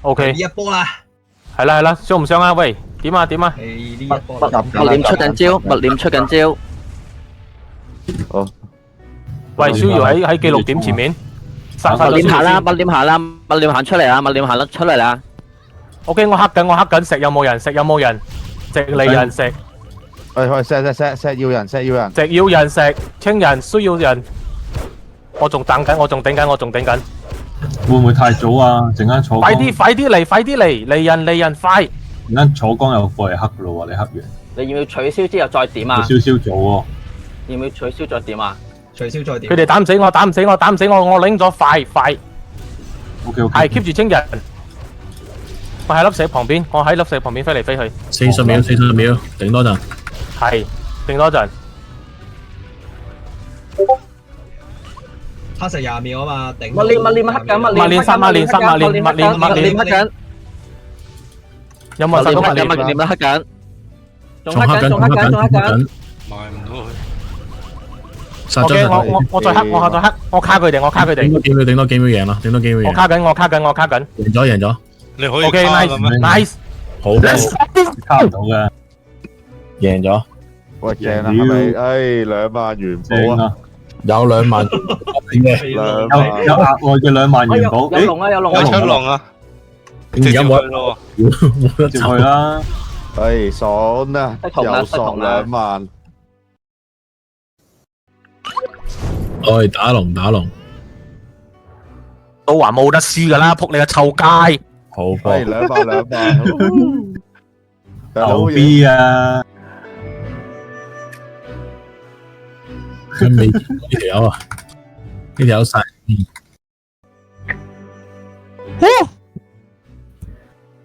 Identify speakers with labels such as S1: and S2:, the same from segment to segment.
S1: OK，
S2: 呢一波啦，
S1: 係啦係啦，傷唔傷啊？喂，點啊點啊？
S2: 係呢一波啦。
S3: 物念出緊招，物念出緊招。
S4: 好，
S1: 喂，逍遙喺記錄點前面，殺
S3: 物念行啦，
S1: 先。
S3: 物念行啦，物念行出嚟啦，物念行啦出嚟啦。
S1: OK，我黑緊，食有冇人？食有冇人？食嚟人食，
S4: 喂，石要人，
S1: 食要人食，清人需要人。我仲等緊，我仲頂緊。
S5: 會唔會太早啊？陣間坐
S1: 快啲嚟，嚟人快！
S5: 陣間坐光又過嚟黑噶咯喎，你黑完
S3: 你要唔要取消之後再點啊？
S5: 有少少早喎。
S3: 要唔要取消再點啊？
S2: 取消再點。
S1: 佢哋打唔死我，我拎咗快！
S5: OK，
S1: 係 keep 住清人。我喺粒石旁邊，飛嚟飛去。
S6: 40秒，頂多陣。
S1: 係，定多陣。
S2: 黑石20秒啊嘛，頂。
S3: 物念黑緊，
S1: 物念殺物念
S3: 黑緊。
S1: 有冇人殺到物念？
S3: 物念黑緊。仲
S6: 仲黑緊。
S7: 賣唔到佢。
S6: 殺咗
S1: OK，
S6: 人。
S1: 我再黑，我卡佢哋。
S6: 頂多幾秒贏啦，頂多幾秒贏。
S1: 我卡緊。
S6: 贏咗。
S7: 你可以
S1: OK，
S7: 卡嘅咩？
S1: nice。
S6: 好，
S5: 卡唔到嘅。
S6: 贏咗。
S4: 喂，正啊，係咪？唉，2萬元寶啊，
S6: 有2萬嘅。
S5: 有額外嘅2萬元寶。
S3: 有龍啊，有龍
S7: 有
S3: 啊！
S7: 出龍啊！直接去咯
S6: 冇得
S5: 接去啦。
S4: 唉，爽啊，又爽2萬。
S6: 我哋打龍。
S1: 都話冇得輸噶啦，仆你個臭街！
S6: 好
S4: 唉，
S6: 波。
S4: 2萬。
S5: 牛 B 啊！
S6: 佢未見過呢條友啊，呢條友晒。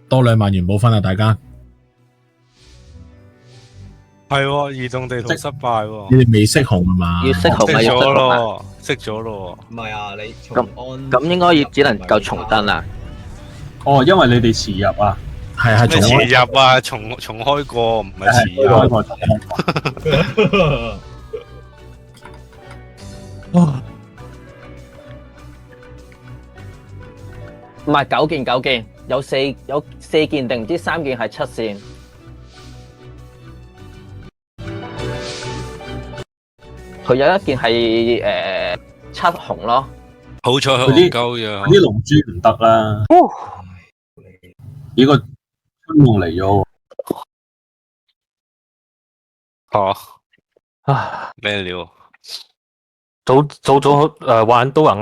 S6: 多2萬元寶分啊，大家。
S7: 係喎，移動地圖失敗喎。
S6: 你哋未識紅係嘛？
S3: 要識紅啊，
S7: 識咗
S3: 要識紅啊！
S7: 咯，識咗咯。
S2: 唔係啊，你重安。
S3: 咁應該要只能夠重登啦。
S5: 哦，因為你哋遲入啊。
S6: 係
S7: 咩
S6: 重
S7: 遲入啊？重開過，唔係遲入。
S5: 開過重開。
S3: 唔係9件，有4件定唔知3件係7線。佢有一件係7紅咯。
S7: 好彩佢戇鳩樣。
S5: 啲龍珠唔得啦。呢個春夢嚟咗喎。
S7: 嚇！
S1: 啊，
S7: 咩料？
S1: 早玩都行。